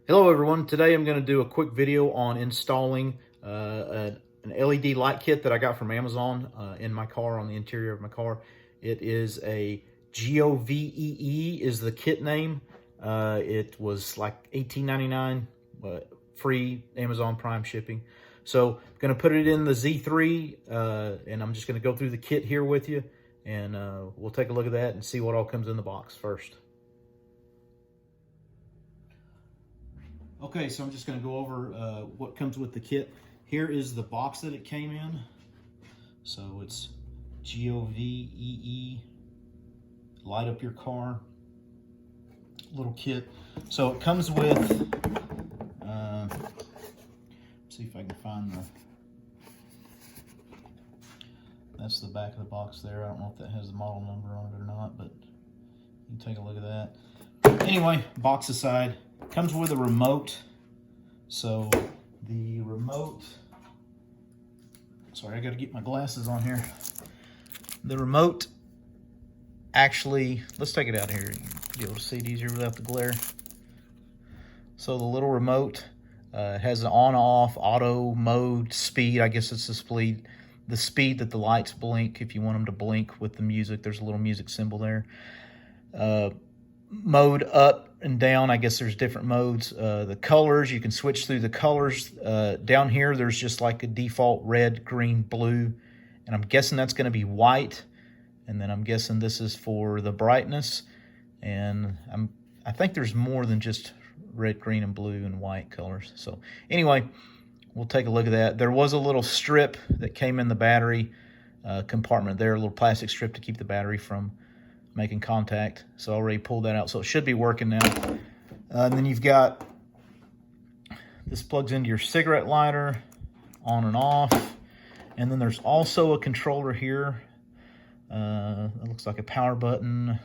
Hello everyone, today I'm going to do a quick video on installing an LED light kit that I got from Amazon in my car, on the interior of my car. It is a Govee is the kit name. It was like $18.99, free Amazon Prime shipping. So I'm going to put it in the Z3 and I'm just going to go through the kit here with you, and we'll take a look at that and see what all comes in the box first. Okay, so I'm just going to go over what comes with the kit. Here is the box that it came in. So it's Govee, light up your car, little kit. So it comes with, let's see if I can find that's the back of the box there. I don't know if that has the model number on it or not, but you can take a look at that. Anyway, box aside, comes with a remote. So the remote, sorry, I got to get my glasses on here. The remote actually, let's take it out here. You'll be able to see it easier without the glare. So the little remote has an on-off auto mode speed. I guess it's the speed that the lights blink. If you want them to blink with the music, there's a little music symbol there. Mode up and down, I guess there's different modes. The colors, you can switch through the colors. Down here, there's just like a default red, green, blue, and I'm guessing that's going to be white. And then I'm guessing this is for the brightness. And I think there's more than just red, green, and blue and white colors. So anyway, we'll take a look at that. There was a little strip that came in the battery compartment there, a little plastic strip to keep the battery from making contact. So I already pulled that out, so it should be working now. And then you've got, this plugs into your cigarette lighter, on and off. And then there's also a controller here. It looks like a power button,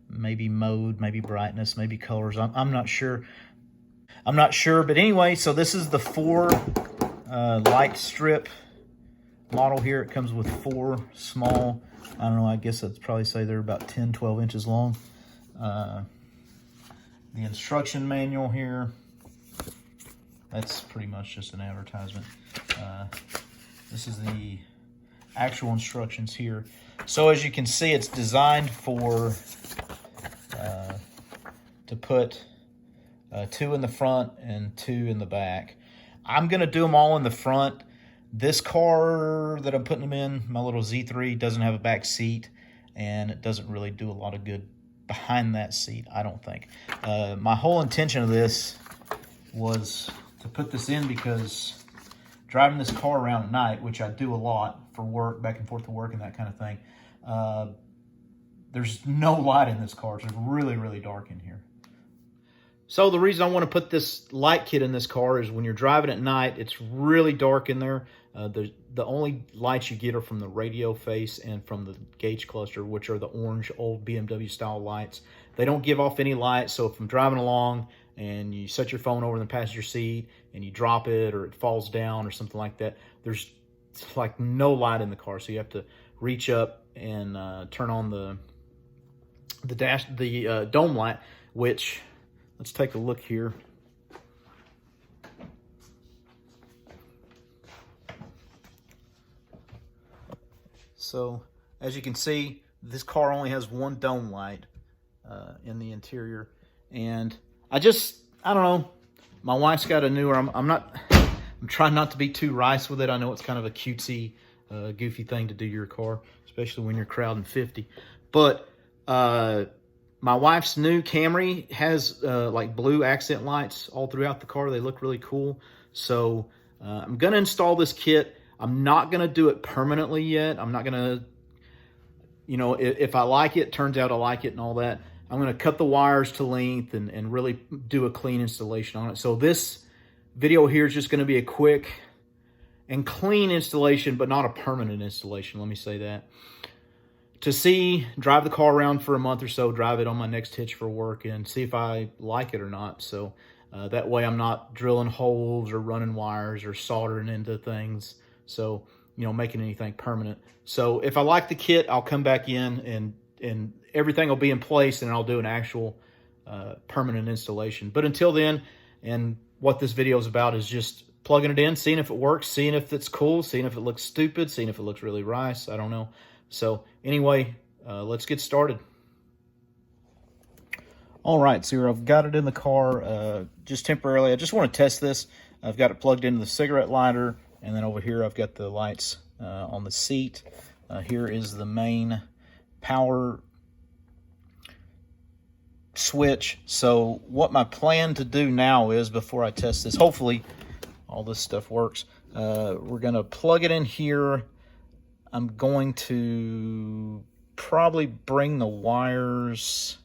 maybe mode, maybe brightness, maybe colors. I'm not sure. But anyway, so this is the 4 light strip model here. It comes with 4 small, I don't know, I guess I'd probably say they're about 10, 12 inches long. The instruction manual here, that's pretty much just an advertisement. This is the actual instructions here. So as you can see, it's designed for to put 2 in the front and 2 in the back. I'm gonna do them all in the front. This car that I'm putting them in, my little Z3, doesn't have a back seat, and it doesn't really do a lot of good behind that seat, I don't think. My whole intention of this was to put this in because driving this car around at night, which I do a lot for work, back and forth to work and that kind of thing, there's no light in this car. It's really, really dark in here. So the reason I want to put this light kit in this car is when you're driving at night, it's really dark in there. The only lights you get are from the radio face and from the gauge cluster, which are the orange old BMW style lights. They don't give off any light, so if I'm driving along and you set your phone over in the passenger seat and you drop it or it falls down or something like that, there's like no light in the car. So you have to reach up and turn on the dome light, which, let's take a look here. So as you can see, this car only has 1 dome light in the interior. And I don't know, my wife's got a newer, I'm trying not to be too rice with it. I know it's kind of a cutesy, goofy thing to do to your car, especially when you're crowding 50. But my wife's new Camry has like blue accent lights all throughout the car. They look really cool. So I'm going to install this kit. I'm not going to do it permanently yet. I'm not going to, you know, if I like it, turns out I like it and all that, I'm going to cut the wires to length and really do a clean installation on it. So this video here is just going to be a quick and clean installation, but not a permanent installation. Let me say that. To drive the car around for a month or so, drive it on my next hitch for work, and see if I like it or not. So that way I'm not drilling holes or running wires or soldering into things. So, you know, making anything permanent. So if I like the kit, I'll come back in and everything will be in place, and I'll do an actual permanent installation. But until then, and what this video is about is just plugging it in, seeing if it works, seeing if it's cool, seeing if it looks stupid, seeing if it looks really nice. I don't know. So anyway, let's get started. All right, so here I've got it in the car just temporarily. I just want to test this. I've got it plugged into the cigarette lighter, and then over here I've got the lights on the seat. Here is the main power switch. So what my plan to do now is, before I test this, hopefully all this stuff works, we're going to plug it in here. I'm going to probably bring the wires...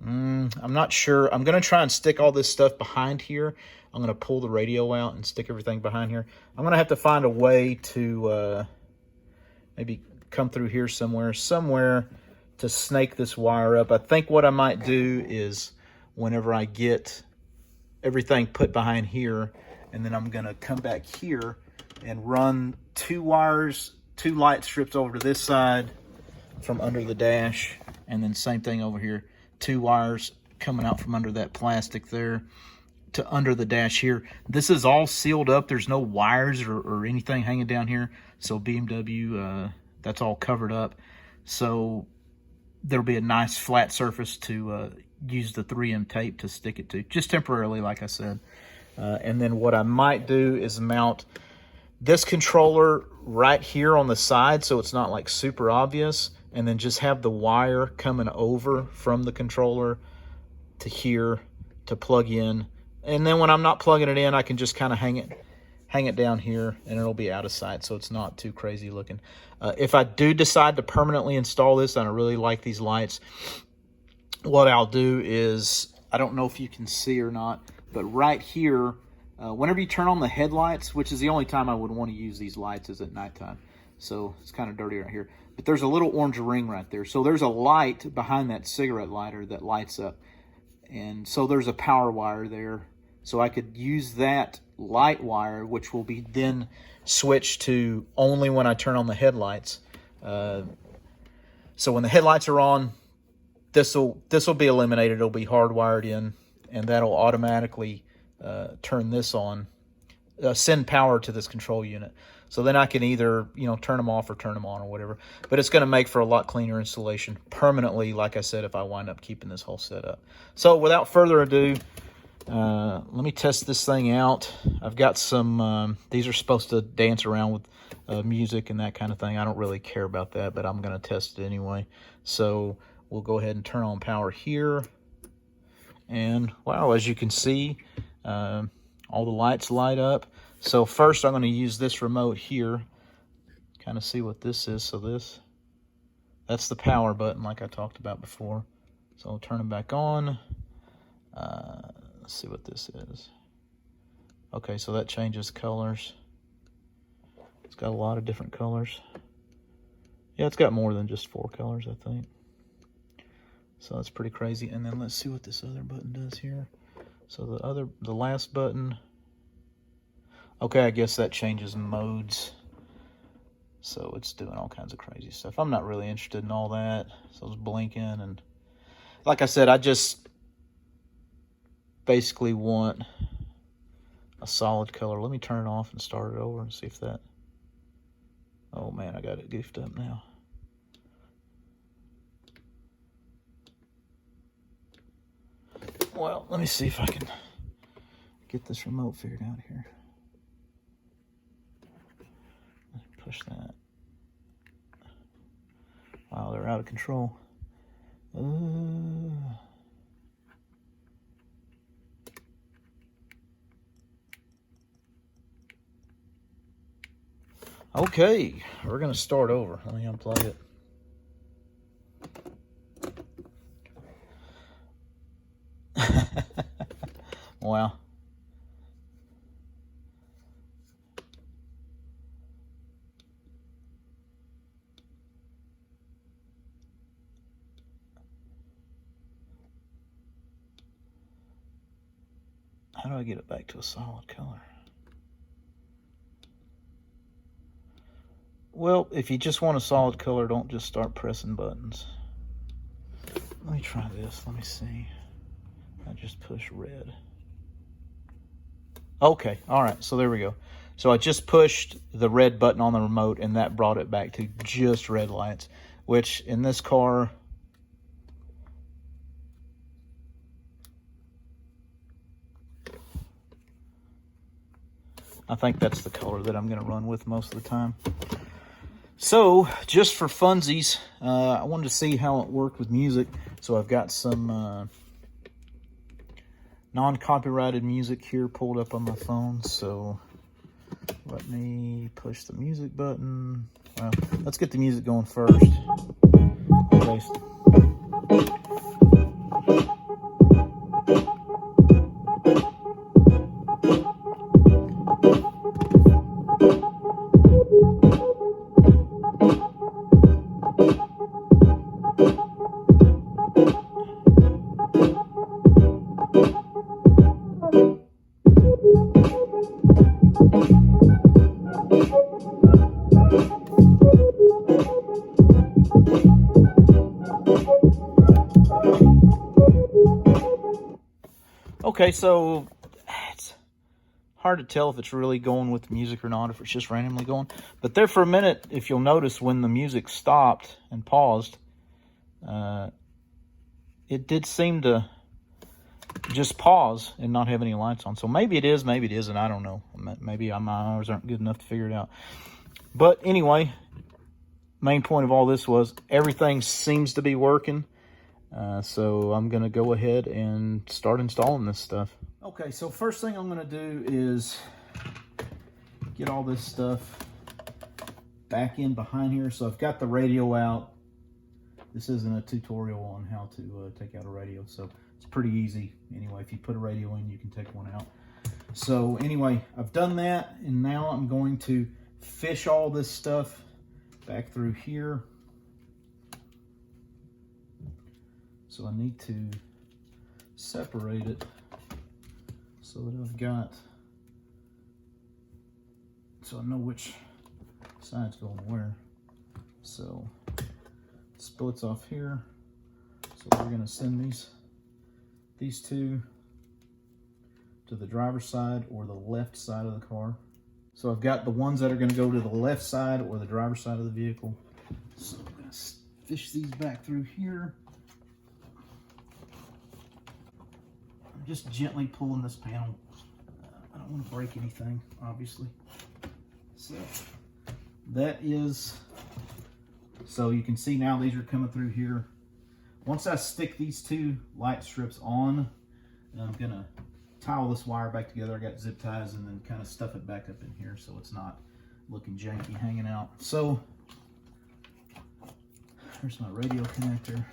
I'm not sure. I'm going to try and stick all this stuff behind here. I'm going to pull the radio out and stick everything behind here. I'm going to have to find a way to maybe come through here somewhere to snake this wire up. I think what I might do is, whenever I get everything put behind here, and then I'm going to come back here and run two light strips over to this side from under the dash, and then same thing over here. Two wires coming out from under that plastic there to under the dash here. This is all sealed up. There's no wires or anything hanging down here. So BMW, that's all covered up. So there'll be a nice flat surface to use the 3M tape to stick it to, just temporarily, like I said. And then what I might do is mount this controller right here on the side so it's not like super obvious, and then just have the wire coming over from the controller to here to plug in. And then when I'm not plugging it in, I can just kind of hang it down here, and it'll be out of sight, so it's not too crazy looking. If I do decide to permanently install this, and I really like these lights, what I'll do is, I don't know if you can see or not, but right here, whenever you turn on the headlights, which is the only time I would want to use these lights, is at nighttime. So it's kind of dirty right here. But there's a little orange ring right there. So there's a light behind that cigarette lighter that lights up. And so there's a power wire there. So I could use that light wire, which will be then switched to only when I turn on the headlights. So when the headlights are on, this will be eliminated. It'll be hardwired in, and that'll automatically turn this on, send power to this control unit. So then I can either, turn them off or turn them on or whatever. But it's going to make for a lot cleaner installation permanently, like I said, if I wind up keeping this whole setup. So without further ado, let me test this thing out. I've got some, these are supposed to dance around with music and that kind of thing. I don't really care about that, but I'm going to test it anyway. So we'll go ahead and turn on power here. And wow, as you can see, all the lights light up. So first I'm going to use this remote here, kind of see what this is. So that's the power button like I talked about before. So I'll turn it back on. Let's see what this is. Okay, so that changes colors. It's got a lot of different colors. Yeah, it's got more than just 4 colors, I think. So that's pretty crazy. And then let's see what this other button does here. So the last button, okay, I guess that changes modes. So it's doing all kinds of crazy stuff. I'm not really interested in all that. So it's blinking, and like I said, I just basically want a solid color. Let me turn it off and start it over and see if that, oh man, I got it goofed up now. Well, let me see if I can get this remote figured out here. Push that. Wow, they're out of control. Okay, we're going to start over. Let me unplug it. Wow. How do I get it back to a solid color? Well, if you just want a solid color, don't just start pressing buttons. Let me try this. Let me see. just push red. Okay, all right, so there we go. So I just pushed the red button on the remote, and that brought it back to just red lights, which in this car, I think that's the color that I'm going to run with most of the time. So, just for funsies, I wanted to see how it worked with music. So I've got some non-copyrighted music here pulled up on my phone. So let me push the music button. Well, let's get the music going first. Okay. Okay, so it's hard to tell if it's really going with the music or not, if it's just randomly going. But there for a minute, if you'll notice, when the music stopped and paused, it did seem to just pause and not have any lights on. So maybe it is, maybe it isn't. I don't know. Maybe my eyes aren't good enough to figure it out. But anyway, main point of all this was everything seems to be working. So I'm going to go ahead and start installing this stuff. Okay, so first thing I'm going to do is get all this stuff back in behind here. So I've got the radio out. This isn't a tutorial on how to take out a radio, so it's pretty easy. Anyway, if you put a radio in, you can take one out. So anyway, I've done that, and now I'm going to fish all this stuff back through here. So I need to separate it so that I've got, so I know which side's going where. So splits off here. So we're gonna send these two to the driver's side or the left side of the car. So I've got the ones that are gonna go to the left side or the driver's side of the vehicle. So I'm gonna fish these back through here. I'm just gently pulling this panel. I don't want to break anything, obviously. So that is, so you can see now these are coming through here. Once I stick these two light strips on, I'm gonna tie all this wire back together. I got zip ties, and then kind of stuff it back up in here so it's not looking janky hanging out. So there's my radio connector.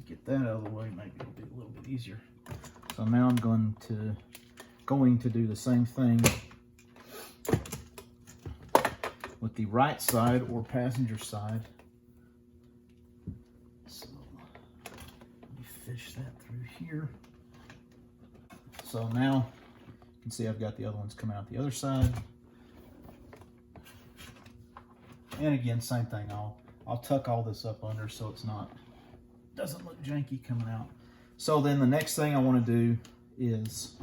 Get that out of the way, maybe it'll be a little bit easier. So now I'm going to do the same thing with the right side or passenger side. So let me fish that through here. So now you can see I've got the other ones coming out the other side. And again, same thing. I'll tuck all this up under so it's doesn't look janky coming out. So then the next thing I want to do is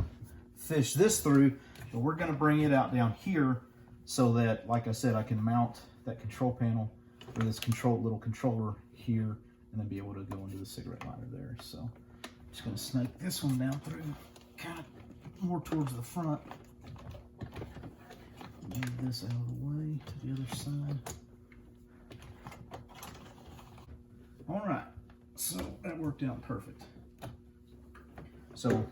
fish this through, but we're going to bring it out down here so that, like I said, I can mount that control panel or this little controller here and then be able to go into the cigarette lighter there. So I'm just going to snake this one down through, kind of more towards the front. Move this out of the way to the other side. All right. So that worked out perfect. So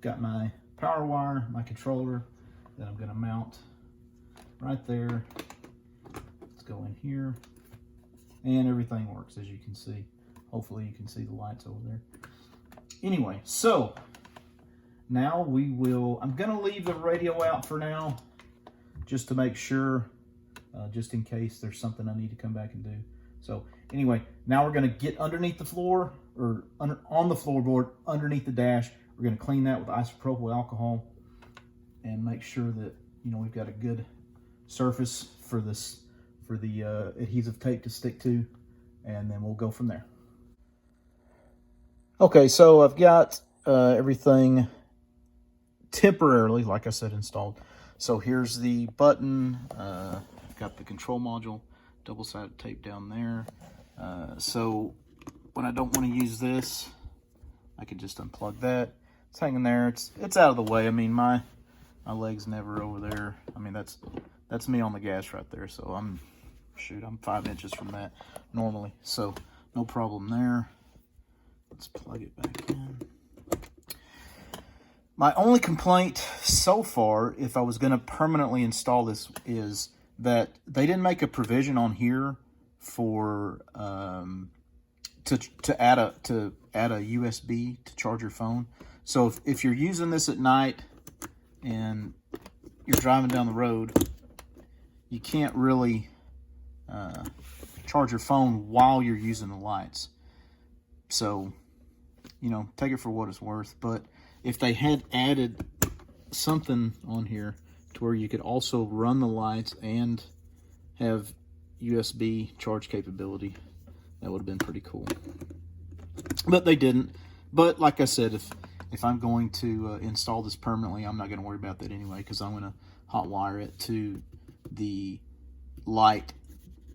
got my power wire, my controller that I'm going to mount right there. Let's go in here, and everything works, as you can see. Hopefully you can see the lights over there. Anyway, so now I'm going to leave the radio out for now just to make sure, just in case there's something I need to come back and do. So anyway, now we're going to get underneath the floor, or on the floorboard, underneath the dash. We're going to clean that with isopropyl alcohol and make sure that, we've got a good surface for the adhesive tape to stick to. and then we'll go from there. Okay, so I've got everything temporarily, like I said, installed. So here's the button, got the control module, double-sided tape down there. So when I don't want to use this, I can just unplug that. It's hanging there. It's out of the way. I mean, my leg's never over there. I mean, that's me on the gas right there. So I'm 5 inches from that normally. So no problem there. Let's plug it back in. My only complaint so far, if I was going to permanently install this, is that they didn't make a provision on here for to add a USB to charge your phone. So if you're using this at night and you're driving down the road, you can't really charge your phone while you're using the lights. So, you know, take it for what it's worth. But if they had added something on here to where you could also run the lights and have USB charge capability, that would have been pretty cool. But they didn't. But like I said, if I'm going to install this permanently, I'm not going to worry about that anyway, because I'm going to hot wire it to the light,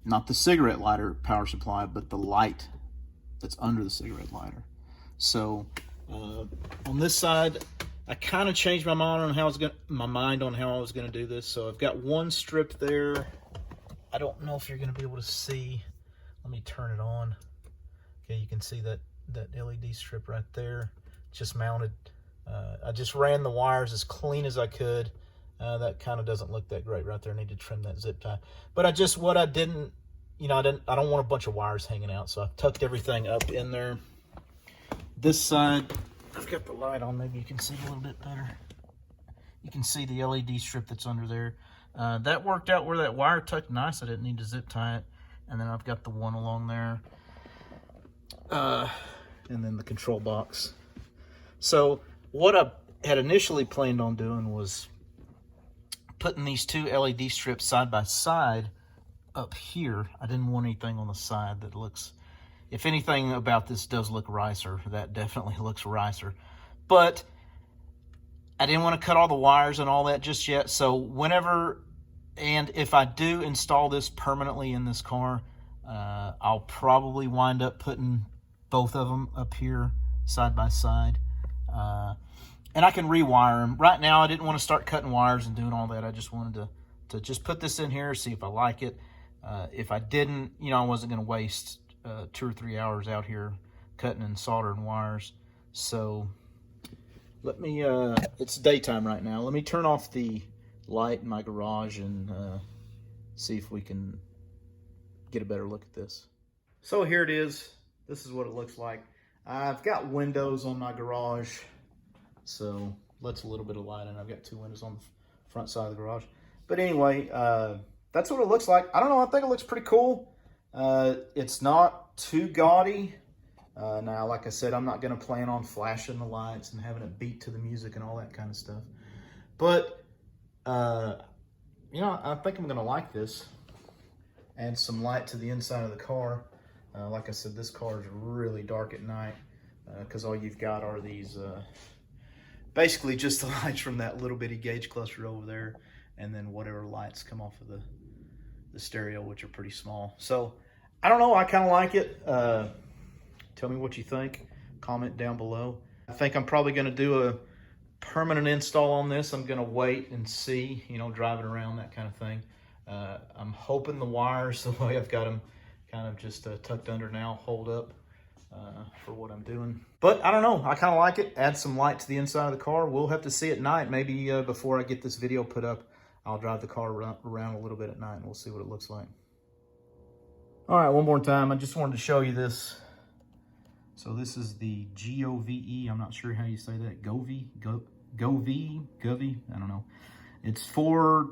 not the cigarette lighter power supply, but the light that's under the cigarette lighter. So on this side, I kind of changed my mind on how I was going to do this. So I've got one strip there. I don't know if you're going to be able to see. Let me turn it on. Okay, you can see that LED strip right there. Just mounted. I just ran the wires as clean as I could. That kind of doesn't look that great right there. I need to trim that zip tie. But I don't want a bunch of wires hanging out, so I've tucked everything up in there. This side, I've got the light on. Maybe you can see a little bit better. You can see the LED strip that's under there. That worked out where that wire tucked nice. I didn't need to zip tie it. And then I've got the one along there. And then the control box. So what I had initially planned on doing was putting these two LED strips side by side up here. I didn't want anything on the side that looks, if anything about this does look ricer, that definitely looks ricer. But I didn't want to cut all the wires and all that just yet. So whenever, and if I do install this permanently in this car, I'll probably wind up putting both of them up here side by side. And I can rewire them. Right now, I didn't want to start cutting wires and doing all that. I just wanted to just put this in here, see if I like it. If I didn't, you know, I wasn't going to waste 2 or 3 hours out here cutting and soldering wires. So let me, it's daytime right now. Let me turn off the light in my garage and see if we can get a better look at this. So here it is. This is what it looks like. I've got windows on my garage, so lets a little bit of light in. I've got 2 windows on the front side of the garage. But anyway, that's what it looks like. I don't know, I think it looks pretty cool. It's not too gaudy. Now, like I said, I'm not going to plan on flashing the lights and having it beat to the music and all that kind of stuff. But, you know, I think I'm going to like this. Add some light to the inside of the car. Like I said, this car is really dark at night because all you've got are these, basically just the lights from that little bitty gauge cluster over there, and then whatever lights come off of the stereo, which are pretty small. So, I don't know, I kind of like it. Tell me what you think. Comment down below. I think I'm probably going to do a permanent install on this. I'm going to wait and see, you know, driving around, that kind of thing. I'm hoping the wires, the way I've got them kind of just tucked under now, hold up for what I'm doing. But I don't know, I kind of like it. Add some light to the inside of the car. We'll have to see at night. Maybe before I get this video put up, I'll drive the car around a little bit at night and we'll see what it looks like. All right, one more time. I just wanted to show you this. So this is the Govee. I'm not sure how you say that. Govee? Govee? I don't know. It's 4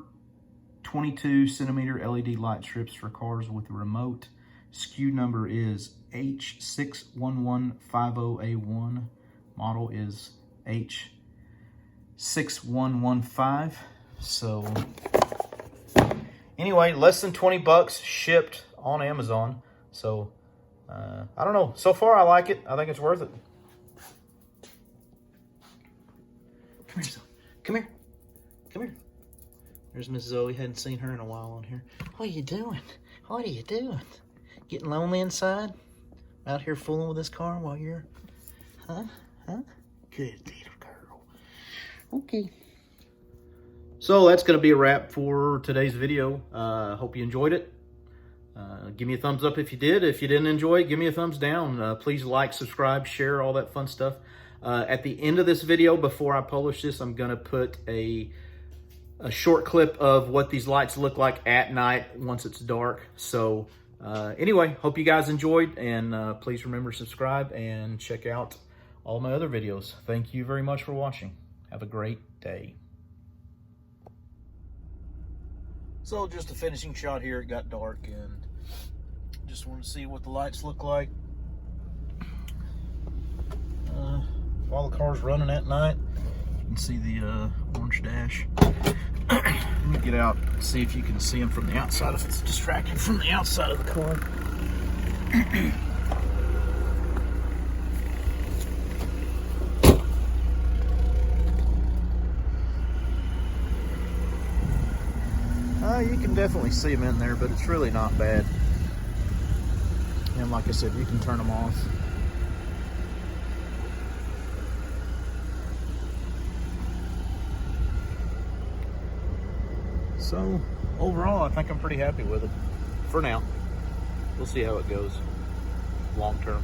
22 centimeter LED light strips for cars with a remote. SKU number is H6115A1. Model is H6115. So anyway, less than 20 bucks shipped on Amazon. So I don't know. So far, I like it. I think it's worth it. Come here, Zoe. Come here. Come here. There's Miss Zoe. Hadn't seen her in a while on here. What are you doing? What are you doing? Getting lonely inside? Out here fooling with this car while you're... Huh? Good little girl. Okay. So that's going to be a wrap for today's video. Hope you enjoyed it. Give me a thumbs up if you did. If you didn't enjoy it, give me a thumbs down. Please like, subscribe, share, all that fun stuff. At the end of this video, before I publish this, I'm going to put a short clip of what these lights look like at night once it's dark. So anyway, hope you guys enjoyed, and please remember to subscribe and check out all my other videos. Thank you very much for watching. Have a great day. So just a finishing shot here. It got dark and just wanted to see what the lights look like while the car's running at night. You can see the orange dash. Let me get out and see if you can see them from the outside, if it's distracting from the outside of the car. You can definitely see them in there, but it's really not bad. And like I said, you can turn them off. So overall, I think I'm pretty happy with it for now. We'll see how it goes long term.